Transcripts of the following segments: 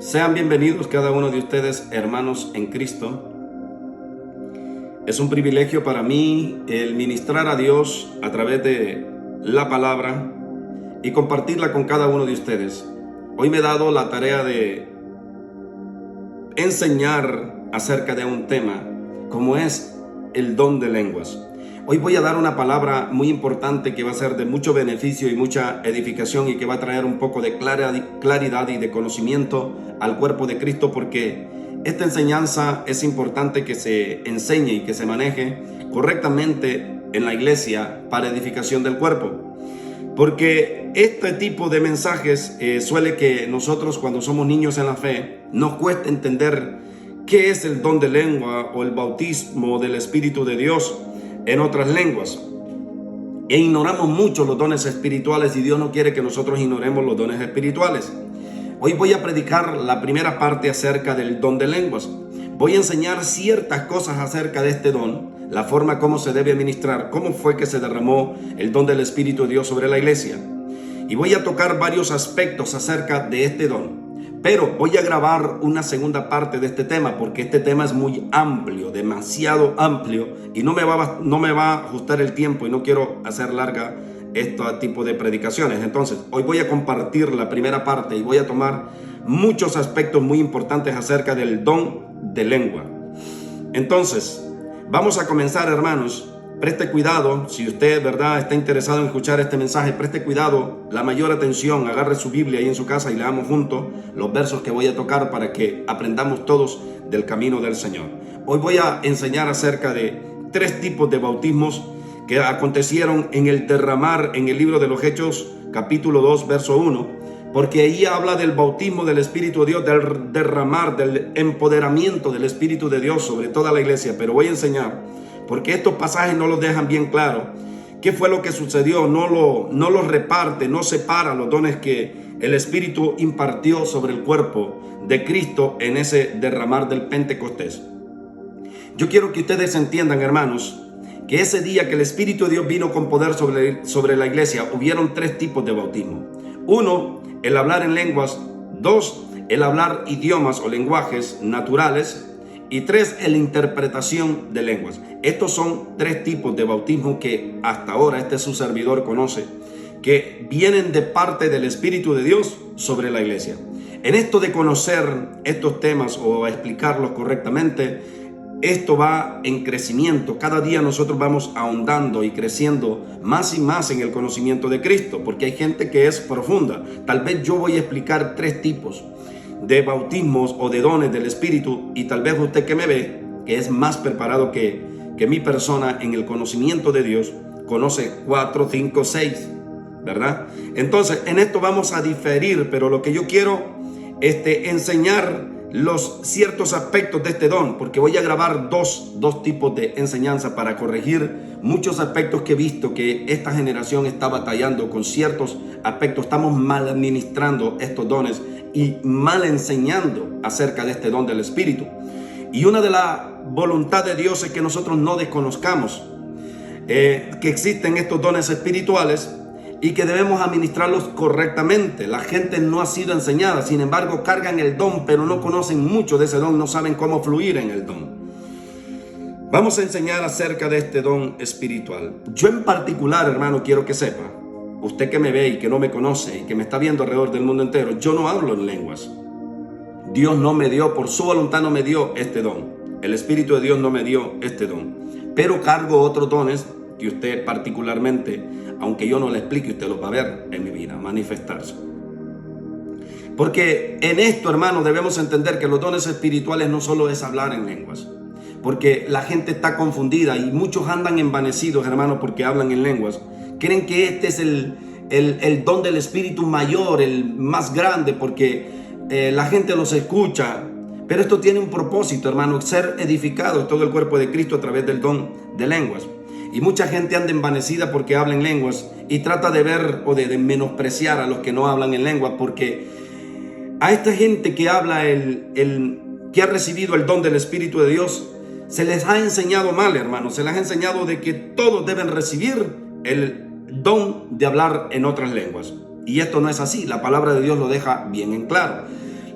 Sean bienvenidos cada uno de ustedes, hermanos en Cristo. Es un privilegio para mí el ministrar a Dios a través de la palabra y compartirla con cada uno de ustedes. Hoy me he dado la tarea de enseñar acerca de un tema como es el don de lenguas. Hoy voy a dar una palabra muy importante que va a ser de mucho beneficio y mucha edificación y que va a traer un poco de claridad y de conocimiento al cuerpo de Cristo, porque esta enseñanza es importante que se enseñe y que se maneje correctamente en la iglesia para edificación del cuerpo. Porque este tipo de mensajes suele que nosotros, cuando somos niños en la fe, nos cuesta entender qué es el don de lengua o el bautismo del Espíritu de Dios en otras lenguas, e ignoramos mucho los dones espirituales, y Dios no quiere que nosotros ignoremos los dones espirituales. Hoy voy a predicar la primera parte acerca del don de lenguas. Voy a enseñar ciertas cosas acerca de este don, la forma como se debe administrar, cómo fue que se derramó el don del Espíritu de Dios sobre la iglesia, y voy a tocar varios aspectos acerca de este don. Pero voy a grabar una segunda parte de este tema, porque este tema es muy amplio, demasiado amplio, y no me va a ajustar el tiempo, y no quiero hacer larga este tipo de predicaciones. Entonces, hoy voy a compartir la primera parte y voy a tomar muchos aspectos muy importantes acerca del don de lengua. Entonces, vamos a comenzar, hermanos. Preste cuidado, si usted, ¿verdad?, está interesado en escuchar este mensaje, preste cuidado, la mayor atención, agarre su Biblia ahí en su casa y leamos juntos los versos que voy a tocar para que aprendamos todos del camino del Señor. Hoy voy a enseñar acerca de 3 tipos de bautismos que acontecieron en el derramar en el libro de los Hechos, capítulo 2, verso 1, porque ahí habla del bautismo del Espíritu de Dios, del derramar, del empoderamiento del Espíritu de Dios sobre toda la iglesia. Pero voy a enseñar, porque estos pasajes no los dejan bien claro qué fue lo que sucedió, no los reparte, no separa los dones que el Espíritu impartió sobre el cuerpo de Cristo en ese derramar del Pentecostés. Yo quiero que ustedes entiendan, hermanos, que ese día que el Espíritu de Dios vino con poder sobre la iglesia, hubieron 3 tipos de bautismo. 1, el hablar en lenguas. 2, el hablar idiomas o lenguajes naturales. Y 3, la interpretación de lenguas. Estos son 3 tipos de bautismo que hasta ahora su servidor conoce, que vienen de parte del Espíritu de Dios sobre la iglesia. En esto de conocer estos temas o explicarlos correctamente, esto va en crecimiento. Cada día nosotros vamos ahondando y creciendo más y más en el conocimiento de Cristo, porque hay gente que es profunda. Tal vez yo voy a explicar 3 tipos de bautismos o de dones del Espíritu, y tal vez usted que me ve, que es más preparado que mi persona en el conocimiento de Dios, conoce 4, 5, 6, ¿verdad? Entonces, en esto vamos a diferir, pero lo que yo quiero enseñar los ciertos aspectos de este don, porque voy a grabar dos tipos de enseñanza para corregir muchos aspectos que he visto que esta generación está batallando con ciertos aspectos. Estamos mal administrando estos dones y mal enseñando acerca de este don del Espíritu. Y una de la voluntad de Dios es que nosotros no desconozcamos que existen estos dones espirituales y que debemos administrarlos correctamente. La gente no ha sido enseñada, sin embargo cargan el don, pero no conocen mucho de ese don, no saben cómo fluir en el don. Vamos a enseñar acerca de este don espiritual. Yo en particular, hermano, quiero que sepa, usted que me ve y que no me conoce y que me está viendo alrededor del mundo entero, yo no hablo en lenguas. Dios no me dio, por su voluntad no me dio este don. El Espíritu de Dios no me dio este don. Pero cargo otros dones que usted particularmente, aunque yo no le explique, usted los va a ver en mi vida, manifestarse. Porque en esto, hermano, debemos entender que los dones espirituales no solo es hablar en lenguas. Porque la gente está confundida y muchos andan envanecidos, hermano, porque hablan en lenguas. Creen que este es el don del Espíritu mayor, el más grande, porque la gente los escucha. Pero esto tiene un propósito, hermano, ser edificado todo el cuerpo de Cristo a través del don de lenguas. Y mucha gente anda envanecida porque habla en lenguas y trata de ver o de menospreciar a los que no hablan en lenguas, porque a esta gente que habla, que ha recibido el don del Espíritu de Dios, se les ha enseñado mal, hermano. Se les ha enseñado de que todos deben recibir el don de hablar en otras lenguas. Y esto no es así. La palabra de Dios lo deja bien en claro.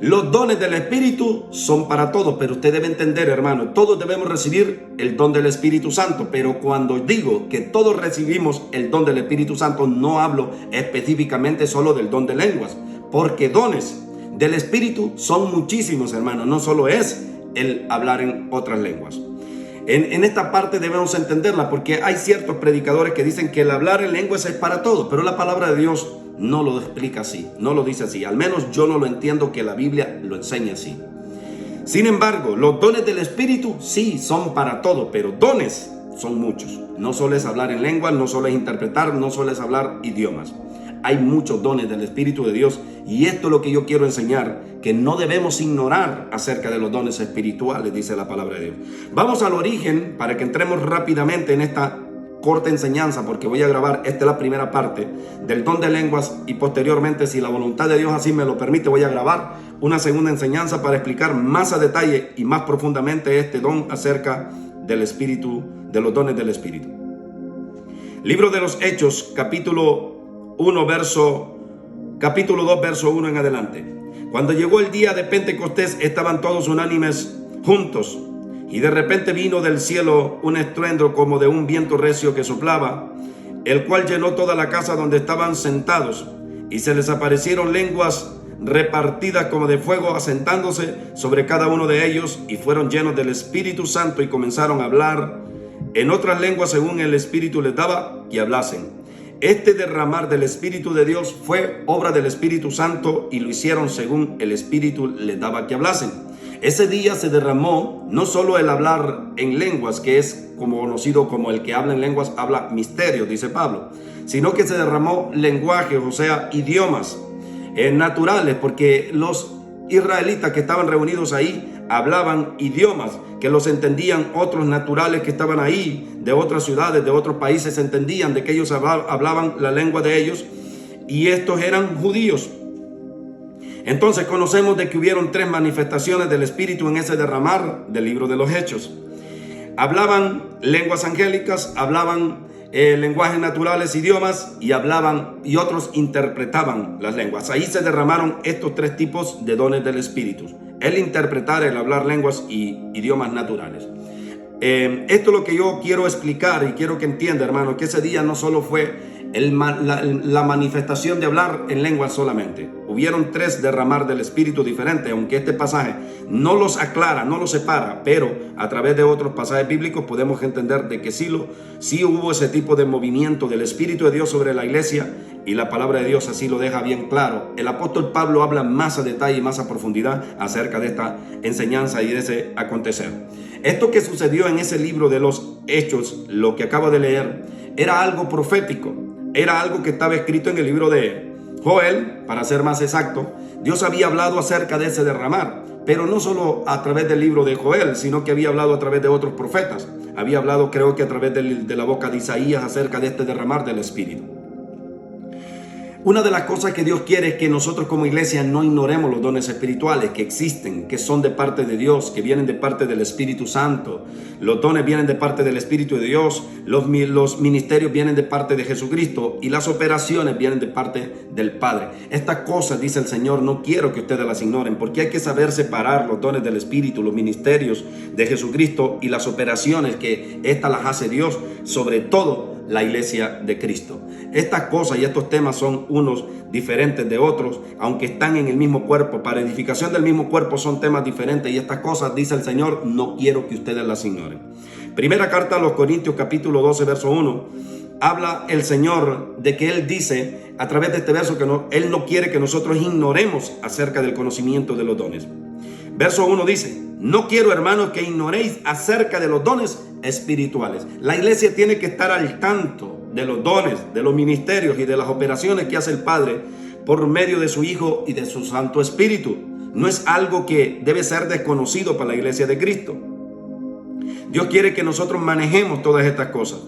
Los dones del Espíritu son para todos, pero usted debe entender, hermano, todos debemos recibir el don del Espíritu Santo, pero cuando digo que todos recibimos el don del Espíritu Santo, no hablo específicamente solo del don de lenguas, porque dones del Espíritu son muchísimos, hermano, no solo es el hablar en otras lenguas. En esta parte debemos entenderla, porque hay ciertos predicadores que dicen que el hablar en lenguas es para todos, pero la palabra de Dios no lo explica así, no lo dice así. Al menos yo no lo entiendo que la Biblia lo enseñe así. Sin embargo, los dones del Espíritu sí son para todo, pero dones son muchos. No solo es hablar en lenguas, no solo es interpretar, no solo es hablar idiomas. Hay muchos dones del Espíritu de Dios, y esto es lo que yo quiero enseñar, que no debemos ignorar acerca de los dones espirituales, dice la palabra de Dios. Vamos al origen para que entremos rápidamente en esta corta enseñanza, porque voy a grabar, esta es la primera parte del don de lenguas, y posteriormente, si la voluntad de Dios así me lo permite, voy a grabar una segunda enseñanza para explicar más a detalle y más profundamente este don acerca del Espíritu, de los dones del Espíritu. Libro de los Hechos, capítulo 2, verso 1 en adelante. Cuando llegó el día de Pentecostés, estaban todos unánimes juntos, y de repente vino del cielo un estruendo como de un viento recio que soplaba, el cual llenó toda la casa donde estaban sentados, y se les aparecieron lenguas repartidas como de fuego, asentándose sobre cada uno de ellos, y fueron llenos del Espíritu Santo y comenzaron a hablar en otras lenguas según el Espíritu les daba que hablasen. Este derramar del Espíritu de Dios fue obra del Espíritu Santo, y lo hicieron según el Espíritu les daba que hablasen. Ese día se derramó no solo el hablar en lenguas, que es como conocido como el que habla en lenguas habla misterios, dice Pablo, sino que se derramó lenguajes, o sea, idiomas naturales, porque los israelitas que estaban reunidos ahí hablaban idiomas que los entendían otros naturales que estaban ahí, de otras ciudades, de otros países, entendían de que ellos hablaban la lengua de ellos, y estos eran judíos. Entonces conocemos de que hubieron 3 manifestaciones del Espíritu en ese derramar del libro de los Hechos. Hablaban lenguas angélicas, hablaban lenguajes naturales, idiomas, y hablaban, y otros interpretaban las lenguas. Ahí se derramaron estos 3 tipos de dones del Espíritu: el interpretar, el hablar lenguas y idiomas naturales. Esto es lo que yo quiero explicar, y quiero que entienda, hermano, que ese día no solo fue la manifestación de hablar en lenguas solamente. Hubieron 3 derramar del Espíritu diferentes, aunque este pasaje no los aclara, no los separa, pero a través de otros pasajes bíblicos podemos entender de que sí hubo ese tipo de movimiento del Espíritu de Dios sobre la iglesia, y la palabra de Dios así lo deja bien claro. El apóstol Pablo habla más a detalle y más a profundidad acerca de esta enseñanza y de ese acontecer. Esto que sucedió en ese libro de los Hechos, lo que acabo de leer, era algo profético. Era algo que estaba escrito en el libro de Joel, para ser más exacto. Dios había hablado acerca de ese derramar, pero no solo a través del libro de Joel, sino que había hablado a través de otros profetas. Había hablado, creo que a través de la boca de Isaías, acerca de este derramar del Espíritu. Una de las cosas que Dios quiere es que nosotros como iglesia no ignoremos los dones espirituales que existen, que son de parte de Dios, que vienen de parte del Espíritu Santo. Los dones vienen de parte del Espíritu de Dios, los ministerios vienen de parte de Jesucristo, y las operaciones vienen de parte del Padre. Estas cosas, dice el Señor, no quiero que ustedes las ignoren, porque hay que saber separar los dones del Espíritu, los ministerios de Jesucristo y las operaciones que estas las hace Dios, sobre todo la iglesia de Cristo. Estas cosas y estos temas son unos diferentes de otros, aunque están en el mismo cuerpo. Para edificación del mismo cuerpo son temas diferentes, y estas cosas, dice el Señor, no quiero que ustedes las ignoren. Primera carta a los Corintios, capítulo 12, verso 1. Habla el Señor de que Él dice a través de este verso que Él no quiere que nosotros ignoremos acerca del conocimiento de los dones. Verso 1 dice: no quiero, hermanos, que ignoréis acerca de los dones espirituales. La iglesia tiene que estar al tanto de los dones, de los ministerios y de las operaciones que hace el Padre por medio de su Hijo y de su Santo Espíritu. No es algo que debe ser desconocido para la iglesia de Cristo. Dios quiere que nosotros manejemos todas estas cosas.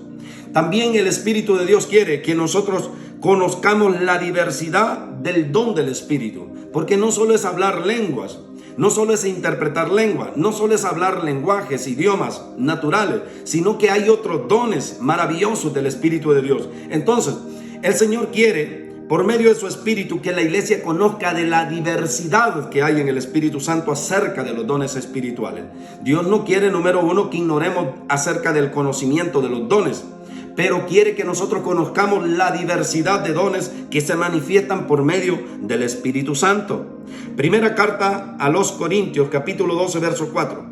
También el Espíritu de Dios quiere que nosotros conozcamos la diversidad del don del Espíritu, porque no solo es hablar lenguas, no solo es interpretar lenguas, no solo es hablar lenguajes, idiomas naturales, sino que hay otros dones maravillosos del Espíritu de Dios. Entonces, el Señor quiere por medio de su Espíritu, que la iglesia conozca de la diversidad que hay en el Espíritu Santo acerca de los dones espirituales. Dios no quiere, número uno, que ignoremos acerca del conocimiento de los dones, pero quiere que nosotros conozcamos la diversidad de dones que se manifiestan por medio del Espíritu Santo. Primera carta a los Corintios, capítulo 12, verso 4.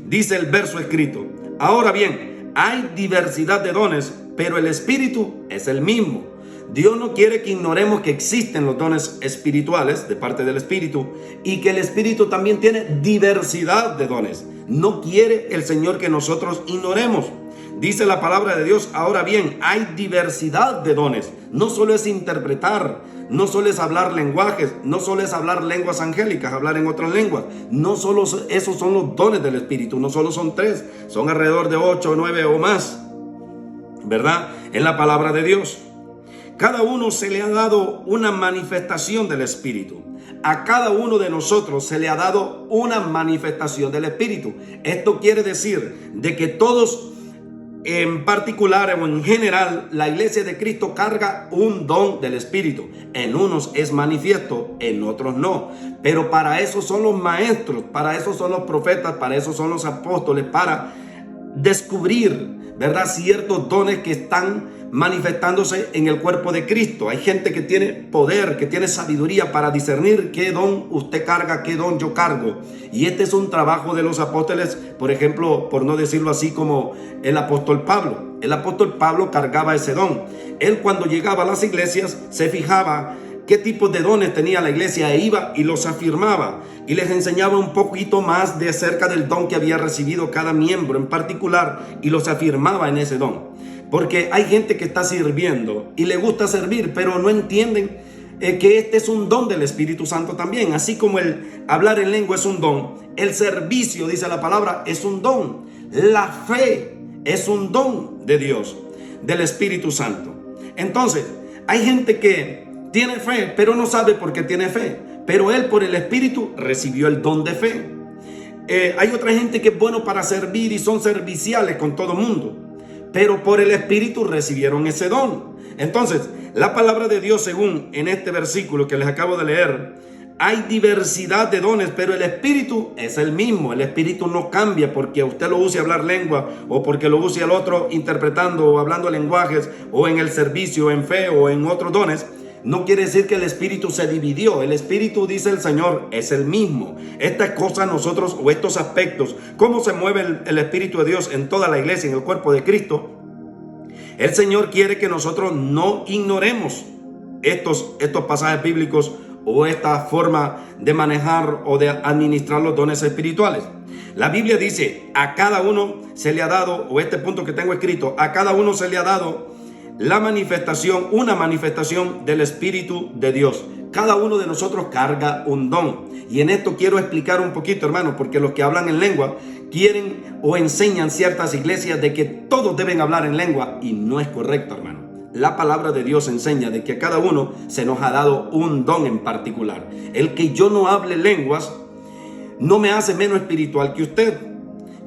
Dice el verso escrito: ahora bien, hay diversidad de dones, pero el Espíritu es el mismo. Dios no quiere que ignoremos que existen los dones espirituales de parte del Espíritu y que el Espíritu también tiene diversidad de dones. No quiere el Señor que nosotros ignoremos. Dice la palabra de Dios: ahora bien, hay diversidad de dones. No solo es interpretar, no solo es hablar lenguajes, no solo es hablar lenguas angélicas, hablar en otras lenguas. No solo esos son los dones del Espíritu, no solo son 3, son alrededor de 8 o 9 o más, ¿verdad? En la palabra de Dios. Cada uno se le ha dado una manifestación del Espíritu. A cada uno de nosotros se le ha dado una manifestación del Espíritu. Esto quiere decir de que todos, en particular o en general, la iglesia de Cristo carga un don del Espíritu. En unos es manifiesto, en otros no. Pero para eso son los maestros, para eso son los profetas, para eso son los apóstoles, para descubrir, ¿verdad?, ciertos dones que están manifestándose en el cuerpo de Cristo. Hay gente que tiene poder, que tiene sabiduría para discernir qué don usted carga, qué don yo cargo. Y este es un trabajo de los apóstoles, por ejemplo, por no decirlo así, como el apóstol Pablo. El apóstol Pablo cargaba ese don. Él, cuando llegaba a las iglesias, se fijaba qué tipos de dones tenía la iglesia e iba y los afirmaba y les enseñaba un poquito más de acerca del don que había recibido cada miembro en particular y los afirmaba en ese don. Porque hay gente que está sirviendo y le gusta servir, pero no entienden que este es un don del Espíritu Santo también. Así como el hablar en lengua es un don, el servicio, dice la palabra, es un don. La fe es un don de Dios, del Espíritu Santo. Entonces, hay gente que tiene fe, pero no sabe por qué tiene fe. Pero él, por el Espíritu, recibió el don de fe. Hay otra gente que es bueno para servir y son serviciales con todo mundo, pero por el Espíritu recibieron ese don. Entonces, la palabra de Dios, según en este versículo que les acabo de leer, hay diversidad de dones, pero el Espíritu es el mismo. El Espíritu no cambia porque usted lo use a hablar lengua o porque lo use al otro interpretando o hablando lenguajes o en el servicio, en fe o en otros dones. No quiere decir que el Espíritu se dividió. El Espíritu, dice el Señor, es el mismo. Estas cosas nosotros, o estos aspectos, cómo se mueve el Espíritu de Dios en toda la iglesia, en el cuerpo de Cristo, el Señor quiere que nosotros no ignoremos estos pasajes bíblicos o esta forma de manejar o de administrar los dones espirituales. La Biblia dice: a cada uno se le ha dado, o este punto que tengo escrito, a cada uno se le ha dado la manifestación, una manifestación del Espíritu de Dios. Cada uno de nosotros carga un don. Y en esto quiero explicar un poquito, hermano, porque los que hablan en lengua quieren o enseñan ciertas iglesias de que todos deben hablar en lengua, y no es correcto, hermano. La palabra de Dios enseña de que a cada uno se nos ha dado un don en particular. El que yo no hable lenguas no me hace menos espiritual que usted.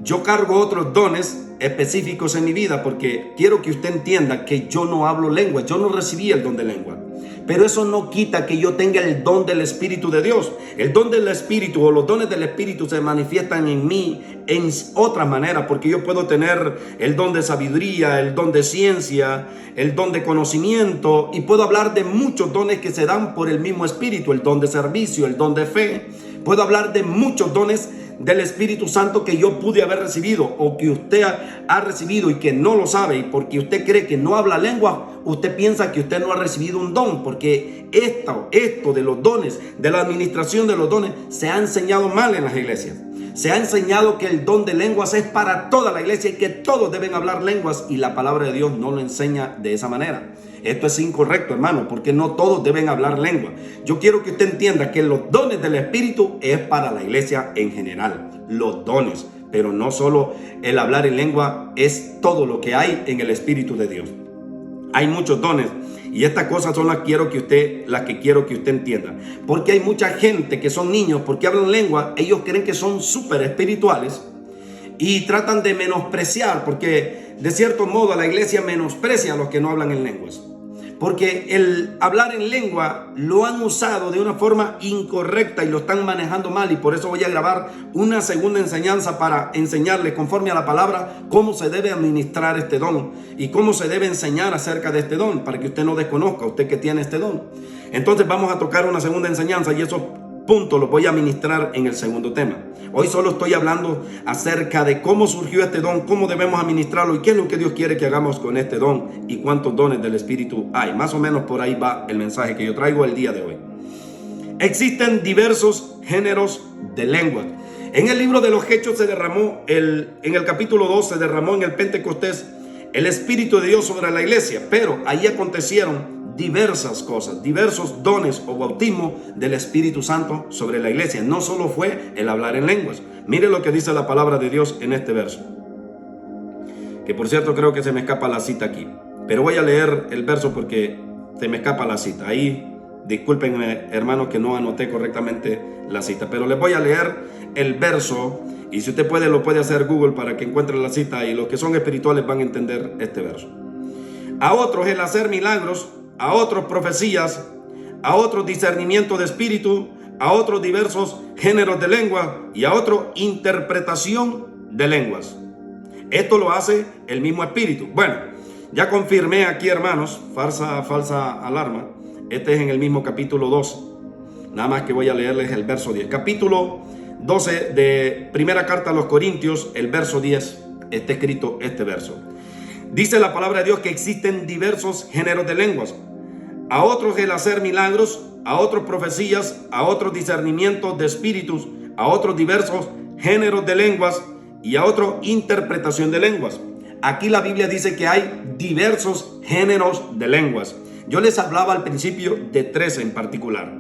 Yo cargo otros dones específicos en mi vida porque quiero que usted entienda que yo no hablo lengua, yo no recibí el don de lengua. Pero eso no quita que yo tenga el don del Espíritu de Dios. El don del Espíritu o los dones del Espíritu se manifiestan en mí en otra manera, porque yo puedo tener el don de sabiduría, el don de ciencia, el don de conocimiento, y puedo hablar de muchos dones que se dan por el mismo Espíritu, el don de servicio, el don de fe. Puedo hablar de muchos dones del Espíritu Santo que yo pude haber recibido o que usted ha recibido y que no lo sabe, y porque usted cree que no habla lengua, usted piensa que usted no ha recibido un don, porque esto de los dones, de la administración de los dones, se ha enseñado mal en las iglesias. Se ha enseñado que el don de lenguas es para toda la iglesia y que todos deben hablar lenguas, y la palabra de Dios no lo enseña de esa manera. Esto es incorrecto, hermano, porque no todos deben hablar lengua. Yo quiero que usted entienda que los dones del Espíritu es para la iglesia en general. Los dones, pero no solo el hablar en lengua, es todo lo que hay en el Espíritu de Dios. Hay muchos dones, y estas cosas son las que quiero que usted entienda. Porque hay mucha gente que son niños, porque hablan lengua, ellos creen que son súper espirituales y tratan de menospreciar, porque de cierto modo la iglesia menosprecia a los que no hablan en lenguas. porque el hablar en lengua lo han usado de una forma incorrecta y lo están manejando mal, y por eso voy a grabar una segunda enseñanza para enseñarles conforme a la palabra cómo se debe administrar este don y cómo se debe enseñar acerca de este don, para que usted no desconozca, usted que tiene este don. Entonces vamos a tocar una segunda enseñanza y esos puntos los voy a ministrar en el segundo tema. Hoy solo estoy hablando acerca de cómo surgió este don, cómo debemos administrarlo y qué es lo que Dios quiere que hagamos con este don y cuántos dones del Espíritu hay. Más o menos por ahí va el mensaje que yo traigo el día de hoy. Existen diversos géneros de lengua. En el libro de los Hechos se derramó, en el capítulo 2 se derramó en el Pentecostés el Espíritu de Dios sobre la iglesia, pero ahí acontecieron diversas cosas, diversos dones o bautismo del Espíritu Santo sobre la iglesia. No solo fue el hablar en lenguas. Mire lo que dice la palabra de Dios en este verso, que por cierto creo que se me escapa la cita aquí, pero voy a leer el verso porque se me escapa la cita. Ahí discúlpenme, hermanos, que no anoté correctamente la cita, pero les voy a leer el verso, y si usted puede, lo puede hacer Google para que encuentre la cita, y los que son espirituales van a entender este verso. A otros el hacer milagros, a otros profecías, a otros discernimiento de espíritu, a otros diversos géneros de lengua y a otros interpretación de lenguas. Esto lo hace el mismo Espíritu. Bueno, ya confirmé aquí, hermanos, falsa alarma. Este es en el mismo capítulo 2. Nada más que voy a leerles el verso 10. Capítulo 12 de primera carta a los Corintios, el verso 10, está escrito este verso. Dice la palabra de Dios que existen diversos géneros de lenguas. A otros el hacer milagros, a otros profecías, a otros discernimientos de espíritus, a otros diversos géneros de lenguas y a otros interpretación de lenguas. Aquí la Biblia dice que hay diversos géneros de lenguas. Yo les hablaba al principio de tres en particular: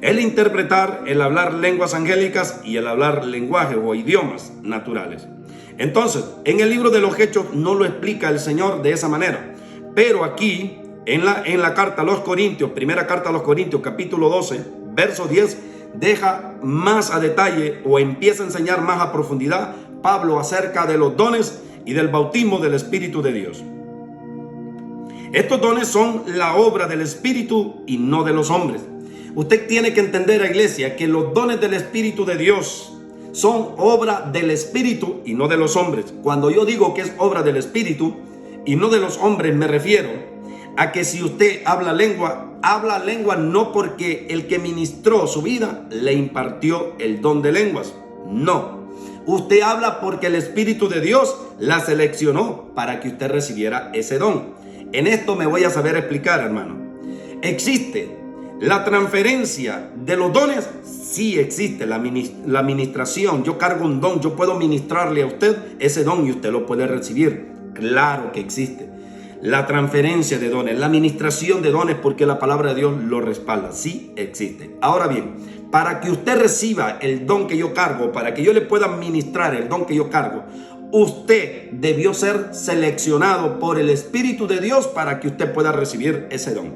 el interpretar, el hablar lenguas angélicas y el hablar lenguaje o idiomas naturales. Entonces, en el libro de los Hechos no lo explica el Señor de esa manera, pero aquí en la carta a los Corintios, primera carta a los Corintios, capítulo 12, verso 10, deja más a detalle o empieza a enseñar más a profundidad Pablo acerca de los dones y del bautismo del Espíritu de Dios. Estos dones son la obra del Espíritu y no de los hombres. Usted tiene que entender, iglesia, que los dones del Espíritu de Dios son obra del Espíritu y no de los hombres. Cuando yo digo que es obra del Espíritu y no de los hombres, me refiero a que si usted habla lengua no porque el que ministró su vida le impartió el don de lenguas. No. Usted habla porque el Espíritu de Dios la seleccionó para que usted recibiera ese don. En esto me voy a saber explicar, hermano. ¿Existe la transferencia de los dones? Sí existe la ministración. Yo cargo un don, yo puedo ministrarle a usted ese don y usted lo puede recibir. Claro que existe la transferencia de dones, la ministración de dones, porque la palabra de Dios lo respalda. Sí existe. Ahora bien, para que usted reciba el don que yo cargo, para que yo le pueda ministrar el don que yo cargo, usted debió ser seleccionado por el Espíritu de Dios para que usted pueda recibir ese don.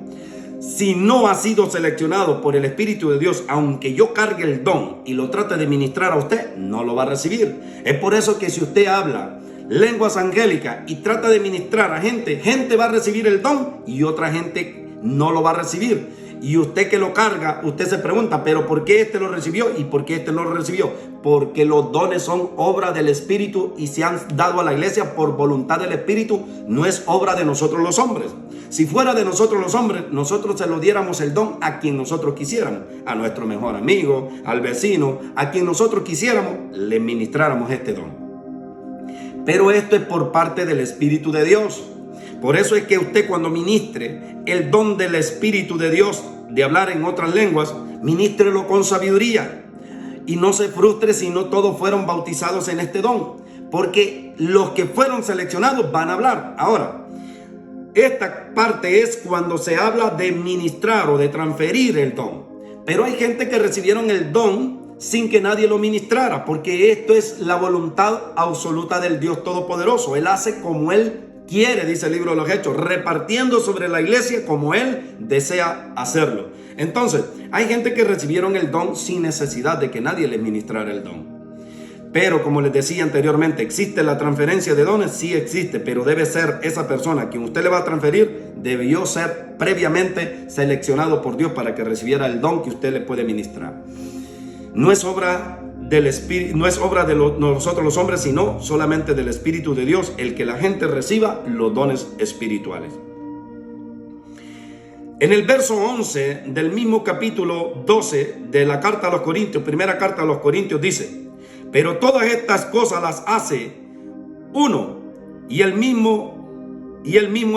Si no ha sido seleccionado por el Espíritu de Dios, aunque yo cargue el don y lo trate de ministrar a usted, no lo va a recibir. Es por eso que si usted habla lenguas angélicas y trata de ministrar a gente va a recibir el don y otra gente no lo va a recibir. Y usted que lo carga, usted se pregunta, ¿pero por qué este lo recibió y por qué este no lo recibió? Porque los dones son obra del Espíritu y se han dado a la iglesia por voluntad del Espíritu, no es obra de nosotros los hombres. Si fuera de nosotros los hombres, nosotros se lo diéramos el don a quien nosotros quisiéramos, a nuestro mejor amigo, al vecino, a quien nosotros quisiéramos, le ministráramos este don. Pero esto es por parte del Espíritu de Dios. Por eso es que usted, cuando ministre el don del Espíritu de Dios de hablar en otras lenguas, ministrelo con sabiduría y no se frustre si no todos fueron bautizados en este don, porque los que fueron seleccionados van a hablar. Ahora, esta parte es cuando se habla de ministrar o de transferir el don, pero hay gente que recibieron el don sin que nadie lo ministrara, porque esto es la voluntad absoluta del Dios Todopoderoso. Él hace como Él quiere, dice el libro de los Hechos, repartiendo sobre la iglesia como Él desea hacerlo. Entonces, hay gente que recibieron el don sin necesidad de que nadie les ministrara el don. Pero como les decía anteriormente, ¿existe la transferencia de dones? Sí existe, pero debe ser esa persona a quien usted le va a transferir, debió ser previamente seleccionado por Dios para que recibiera el don que usted le puede ministrar. No es obra del Espíritu, no es obra de nosotros los hombres, sino solamente del Espíritu de Dios, el que la gente reciba los dones espirituales. En el verso 11 del mismo capítulo 12 de la carta a los Corintios, primera carta a los Corintios, dice: pero todas estas cosas las hace uno y el mismo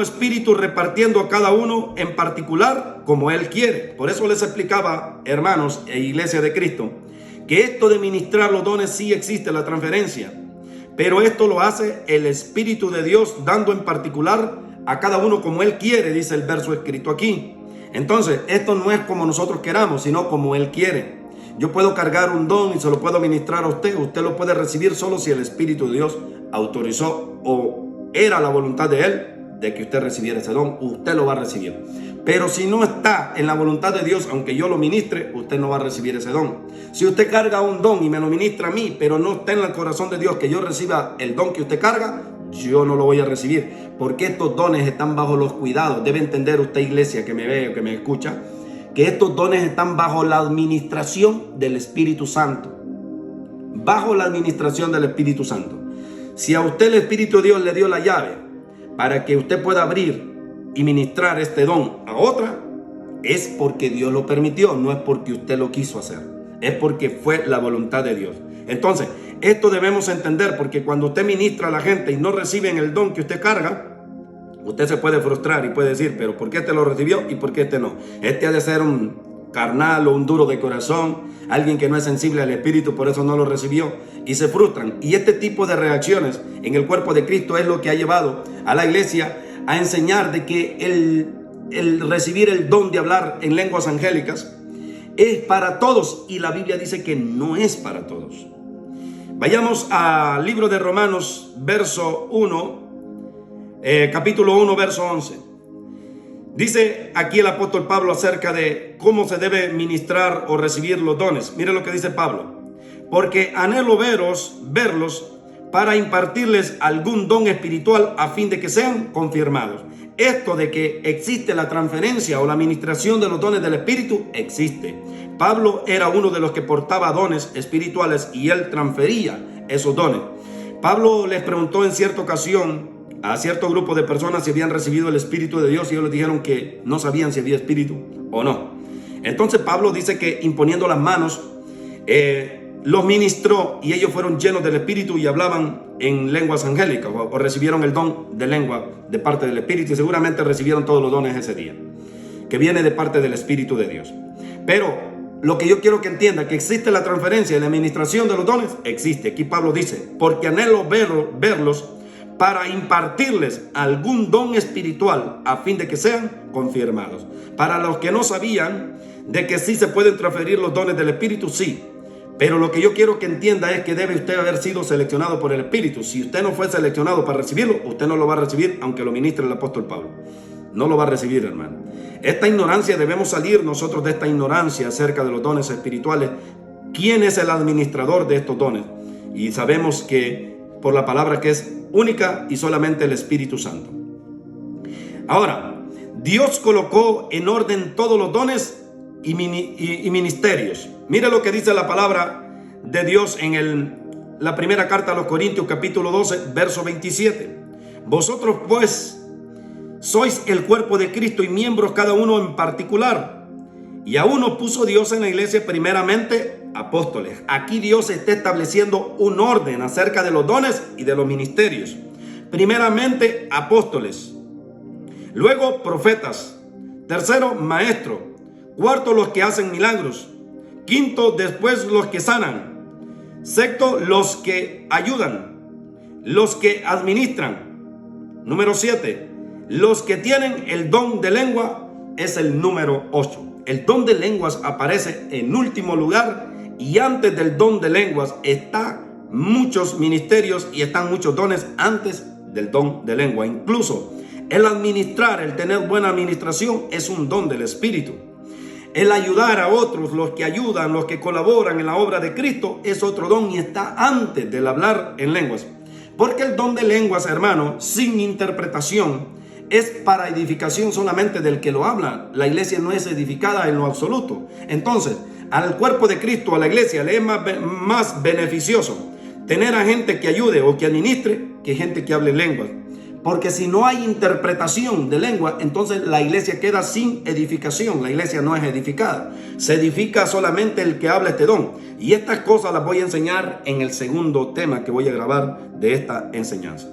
Espíritu, repartiendo a cada uno en particular como Él quiere. Por eso les explicaba, hermanos e iglesia de Cristo, que esto de ministrar los dones sí existe, la transferencia, pero esto lo hace el Espíritu de Dios, dando en particular a cada uno como Él quiere, dice el verso escrito aquí. Entonces, esto no es como nosotros queramos, sino como Él quiere. Yo puedo cargar un don y se lo puedo ministrar a usted. Usted lo puede recibir solo si el Espíritu de Dios autorizó o era la voluntad de Él de que usted recibiera ese don. Usted lo va a recibir. Pero si no está en la voluntad de Dios, aunque yo lo ministre, usted no va a recibir ese don. Si usted carga un don y me lo ministra a mí, pero no está en el corazón de Dios que yo reciba el don que usted carga, yo no lo voy a recibir, porque estos dones están bajo los cuidados. Debe entender usted, iglesia, que me ve o que me escucha, que estos dones están bajo la administración del Espíritu Santo. Bajo la administración del Espíritu Santo. Si a usted el Espíritu de Dios le dio la llave para que usted pueda abrir y ministrar este don a otra, es porque Dios lo permitió, no es porque usted lo quiso hacer, es porque fue la voluntad de Dios. Entonces, esto debemos entender, porque cuando usted ministra a la gente y no reciben el don que usted carga, usted se puede frustrar y puede decir: pero ¿por qué este lo recibió y por qué este no? Este ha de ser un carnal o un duro de corazón, alguien que no es sensible al Espíritu, por eso no lo recibió, y se frustran. Y este tipo de reacciones en el cuerpo de Cristo es lo que ha llevado a la iglesia a enseñar de que el recibir el don de hablar en lenguas angélicas es para todos, y la Biblia dice que no es para todos. Vayamos al libro de Romanos, capítulo 1, verso 11. Dice aquí el apóstol Pablo acerca de cómo se debe ministrar o recibir los dones. Mire lo que dice Pablo: porque anhelo verlos para impartirles algún don espiritual a fin de que sean confirmados. Esto de que existe la transferencia o la administración de los dones del Espíritu, existe. Pablo era uno de los que portaba dones espirituales y él transfería esos dones. Pablo les preguntó en cierta ocasión a cierto grupo de personas si habían recibido el Espíritu de Dios, y ellos les dijeron que no sabían si había Espíritu o no. Entonces Pablo dice que imponiendo las manos los ministró, y ellos fueron llenos del Espíritu y hablaban en lenguas angélicas, o recibieron el don de lengua de parte del Espíritu, y seguramente recibieron todos los dones ese día, que viene de parte del Espíritu de Dios. Pero lo que yo quiero que entienda, que existe la transferencia y la administración de los dones, existe. Aquí Pablo dice: porque anhelo verlos para impartirles algún don espiritual a fin de que sean confirmados. Para los que no sabían de que sí se pueden transferir los dones del Espíritu, sí. Pero lo que yo quiero que entienda es que debe usted haber sido seleccionado por el Espíritu. Si usted no fue seleccionado para recibirlo, usted no lo va a recibir, aunque lo ministre el apóstol Pablo. No lo va a recibir, hermano. Esta ignorancia, debemos salir nosotros de esta ignorancia acerca de los dones espirituales. ¿Quién es el administrador de estos dones? Y sabemos que por la palabra que es única y solamente el Espíritu Santo. Ahora, Dios colocó en orden todos los dones y ministerios. Mire lo que dice la palabra de Dios en la primera carta a los Corintios, capítulo 12, verso 27. Vosotros pues sois el cuerpo de Cristo y miembros cada uno en particular. Y a uno puso Dios en la iglesia primeramente apóstoles. Aquí Dios está estableciendo un orden acerca de los dones y de los ministerios. Primeramente apóstoles, luego profetas, tercero maestros, cuarto los que hacen milagros, quinto después los que sanan, sexto los que ayudan, los que administran, número 7 los que tienen el don de lengua, es el número 8. El don de lenguas aparece en último lugar, y antes del don de lenguas están muchos ministerios y están muchos dones antes del don de lengua. Incluso el administrar, el tener buena administración, es un don del Espíritu. El ayudar a otros, los que ayudan, los que colaboran en la obra de Cristo, es otro don y está antes del hablar en lenguas. Porque el don de lenguas, hermano, sin interpretación, es para edificación solamente del que lo habla. La iglesia no es edificada en lo absoluto. Entonces, al cuerpo de Cristo, a la iglesia, le es más beneficioso tener a gente que ayude o que administre que gente que hable lenguas. Porque si no hay interpretación de lengua, entonces la iglesia queda sin edificación. La iglesia no es edificada. Se edifica solamente el que habla este don. Y estas cosas las voy a enseñar en el segundo tema que voy a grabar de esta enseñanza.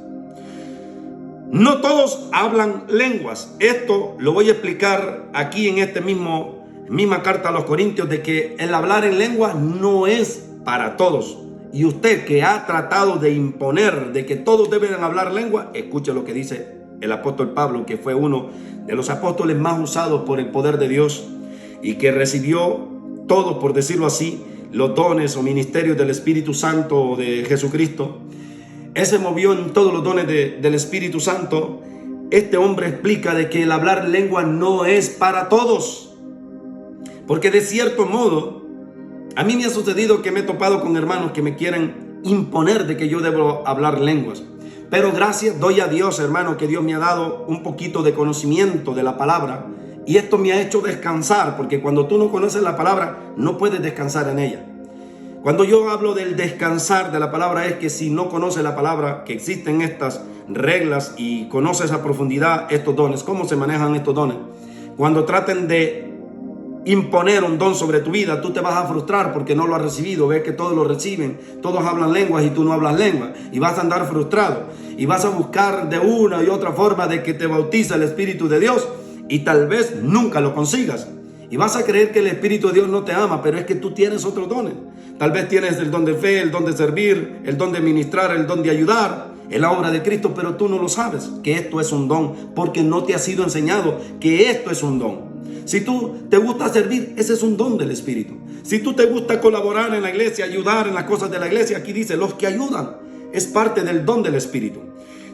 No todos hablan lenguas. Esto lo voy a explicar aquí en esta misma carta a los Corintios, de que el hablar en lenguas no es para todos. Y usted que ha tratado de imponer de que todos deben hablar lengua, escuche lo que dice el apóstol Pablo, que fue uno de los apóstoles más usados por el poder de Dios y que recibió todos, por decirlo así, los dones o ministerios del Espíritu Santo o de Jesucristo. Él se movió en todos los dones del Espíritu Santo. Este hombre explica de que el hablar lengua no es para todos, porque de cierto modo a mí me ha sucedido que me he topado con hermanos que me quieren imponer de que yo debo hablar lenguas. Pero gracias doy a Dios, hermano, que Dios me ha dado un poquito de conocimiento de la palabra. Y esto me ha hecho descansar, porque cuando tú no conoces la palabra, no puedes descansar en ella. Cuando yo hablo del descansar de la palabra, es que si no conoces la palabra, que existen estas reglas y conoces a profundidad estos dones, cómo se manejan estos dones, cuando traten de imponer un don sobre tu vida, tú te vas a frustrar porque no lo has recibido. Ves que todos lo reciben, todos hablan lenguas y tú no hablas lenguas, y vas a andar frustrado y vas a buscar de una y otra forma de que te bautice el Espíritu de Dios, y tal vez nunca lo consigas, y vas a creer que el Espíritu de Dios no te ama, pero es que tú tienes otros dones. Tal vez tienes el don de fe, el don de servir, el don de ministrar, el don de ayudar en la obra de Cristo, pero tú no lo sabes que esto es un don, porque no te ha sido enseñado que esto es un don. Si tú te gusta servir, ese es un don del Espíritu. Si tú te gusta colaborar en la iglesia, ayudar en las cosas de la iglesia, aquí dice, los que ayudan, es parte del don del Espíritu.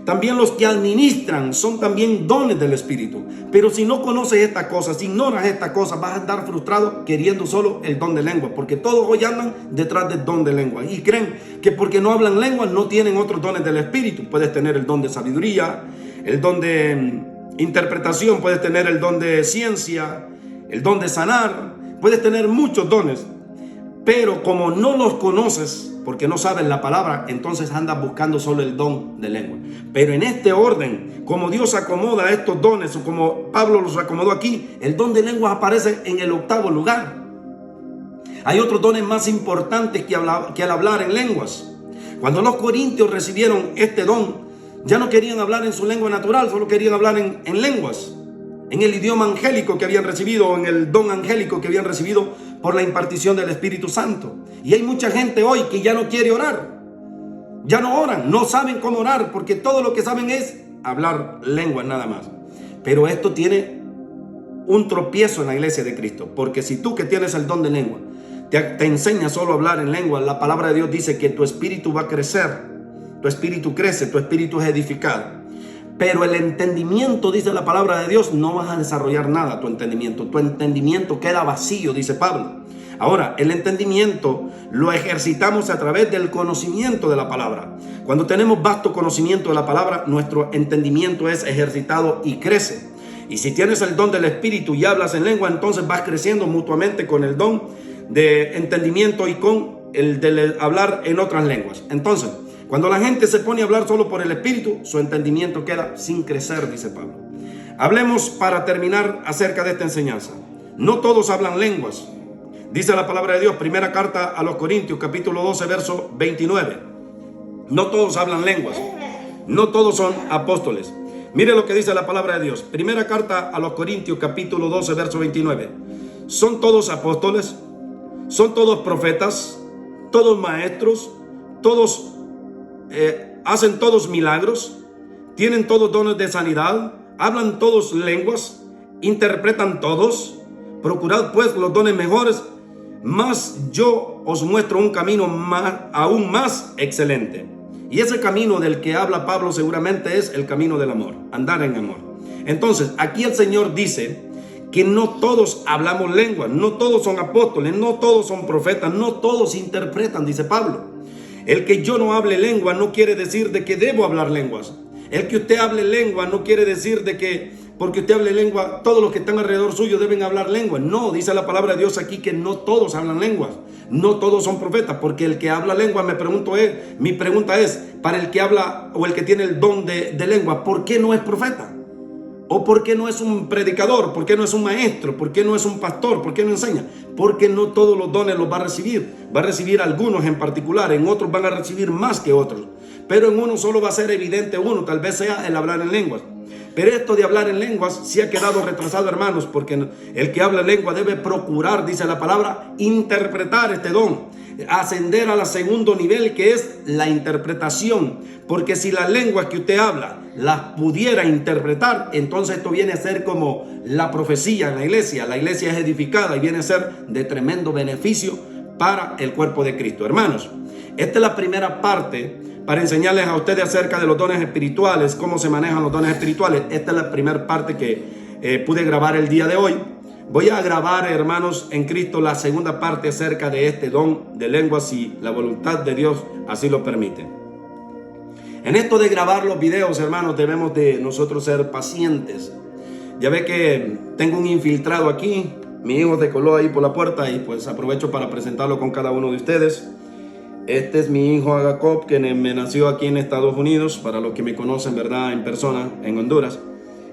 También los que administran son también dones del Espíritu. Pero si no conoces estas cosas, si ignoras estas cosas, vas a andar frustrado queriendo solo el don de lengua, porque todos hoy andan detrás del don de lengua y creen que porque no hablan lengua no tienen otros dones del Espíritu. Puedes tener el don de sabiduría, el don de interpretación, puedes tener el don de ciencia, el don de sanar, puedes tener muchos dones, pero como no los conoces, porque no sabes la palabra, entonces andas buscando solo el don de lengua. Pero en este orden, como Dios acomoda estos dones, o como Pablo los acomodó aquí, el don de lengua aparece en el 8º lugar. Hay otros dones más importantes que al hablar en lenguas. Cuando los corintios recibieron este don, ya no querían hablar en su lengua natural, solo querían hablar en lenguas, en el idioma angélico que habían recibido, en el don angélico que habían recibido por la impartición del Espíritu Santo. Y hay mucha gente hoy que ya no quiere orar, ya no oran, no saben cómo orar, porque todo lo que saben es hablar lenguas nada más. Pero esto tiene un tropiezo en la iglesia de Cristo, porque si tú que tienes el don de lengua te enseñas solo a hablar en lengua, la palabra de Dios dice que tu espíritu va a crecer. Tu espíritu crece, tu espíritu es edificado. Pero el entendimiento, dice la palabra de Dios, no vas a desarrollar nada. Tu entendimiento queda vacío, dice Pablo. Ahora, el entendimiento lo ejercitamos a través del conocimiento de la palabra. Cuando tenemos vasto conocimiento de la palabra, nuestro entendimiento es ejercitado y crece. Y si tienes el don del Espíritu y hablas en lengua, entonces vas creciendo mutuamente con el don de entendimiento y con el de hablar en otras lenguas. Entonces, cuando la gente se pone a hablar solo por el Espíritu, su entendimiento queda sin crecer, dice Pablo. Hablemos para terminar acerca de esta enseñanza. No todos hablan lenguas. Dice la palabra de Dios, primera carta a los Corintios, capítulo 12, verso 29. No todos hablan lenguas. No todos son apóstoles. Mire lo que dice la palabra de Dios. Primera carta a los Corintios, capítulo 12, verso 29. ¿Son todos apóstoles? ¿Son todos profetas? ¿Todos maestros? ¿Todos hacen todos milagros? ¿Tienen todos dones de sanidad? ¿Hablan todos lenguas? ¿Interpretan todos? Procurad pues los dones mejores, mas yo os muestro un camino aún más excelente. Y ese camino del que habla Pablo seguramente es el camino del amor, andar en amor. Entonces, aquí el Señor dice que no todos hablamos lenguas, no todos son apóstoles, no todos son profetas, no todos interpretan, dice Pablo. El que yo no hable lengua no quiere decir de que debo hablar lenguas. El que usted hable lengua no quiere decir de que porque usted hable lengua, todos los que están alrededor suyo deben hablar lengua. No, dice la palabra de Dios aquí que no todos hablan lenguas. No todos son profetas, porque el que habla lengua, mi pregunta es, para el que habla o el que tiene el don de lengua, ¿por qué no es profeta? ¿O por qué no es un predicador? ¿Por qué no es un maestro? ¿Por qué no es un pastor? ¿Por qué no enseña? Porque no todos los dones los va a recibir. Va a recibir algunos en particular, en otros van a recibir más que otros. Pero en uno solo va a ser evidente uno, tal vez sea el hablar en lenguas. Pero esto de hablar en lenguas sí ha quedado retrasado, hermanos, porque el que habla lengua debe procurar, dice la palabra, interpretar este don, ascender al segundo nivel, que es la interpretación. Porque si las lenguas que usted habla las pudiera interpretar, entonces esto viene a ser como la profecía en la iglesia. La iglesia es edificada y viene a ser de tremendo beneficio para el cuerpo de Cristo. Hermanos, esta es la primera parte para enseñarles a ustedes acerca de los dones espirituales, cómo se manejan los dones espirituales. Esta es la primera parte que pude grabar el día de hoy. Voy a grabar, hermanos, en Cristo, la segunda parte acerca de este don de lenguas, si la voluntad de Dios así lo permite. En esto de grabar los videos, hermanos, debemos de nosotros ser pacientes. Ya ve que tengo un infiltrado aquí, mi hijo se coló ahí por la puerta y pues aprovecho para presentarlo con cada uno de ustedes. Este es mi hijo Jacob, que me nació aquí en Estados Unidos, para los que me conocen, ¿verdad?, en persona, en Honduras.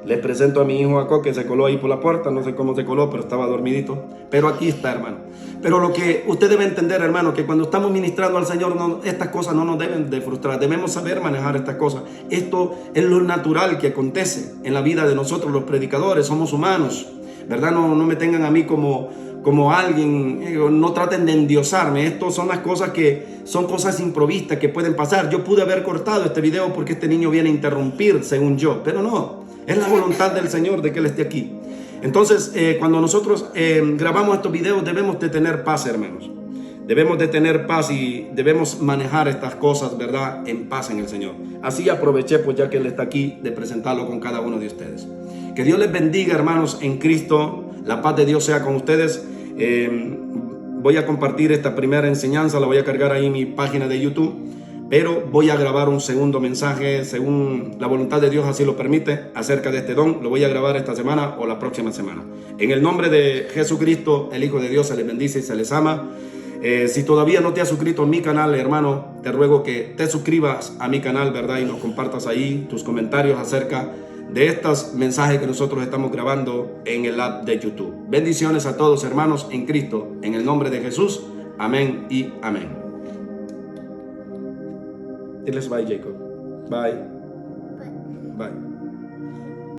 Les presento a mi hijo Jacob, que se coló ahí por la puerta, no sé cómo se coló, pero estaba dormidito. Pero aquí está, hermano. Pero lo que usted debe entender, hermano, que cuando estamos ministrando al Señor, estas cosas no nos deben de frustrar. Debemos saber manejar estas cosas. Esto es lo natural que acontece en la vida de nosotros los predicadores. Somos humanos, ¿verdad? No me tengan a mí como alguien, no traten de endiosarme. Estas son las cosas que son cosas improvistas que pueden pasar. Yo pude haber cortado este video porque este niño viene a interrumpir, según yo, pero no, es la voluntad del Señor de que Él esté aquí. Entonces, cuando nosotros grabamos estos videos, debemos de tener paz, hermanos. Debemos de tener paz y debemos manejar estas cosas, ¿verdad?, en paz en el Señor. Así aproveché, pues ya que Él está aquí, de presentarlo con cada uno de ustedes. Que Dios les bendiga, hermanos, en Cristo. La paz de Dios sea con ustedes. Voy a compartir esta primera enseñanza, la voy a cargar ahí en mi página de YouTube, pero voy a grabar un segundo mensaje, según la voluntad de Dios así lo permite, acerca de este don. Lo voy a grabar esta semana o la próxima semana. En el nombre de Jesucristo, el Hijo de Dios, se les bendice y se les ama. Si todavía no te has suscrito a mi canal, hermano, te ruego que te suscribas a mi canal, ¿verdad? Y nos compartas ahí tus comentarios acerca de estos mensajes que nosotros estamos grabando en el app de YouTube. Bendiciones a todos, hermanos, en Cristo, en el nombre de Jesús. Amén y amén. Diles bye, Jacob. Bye. Bye.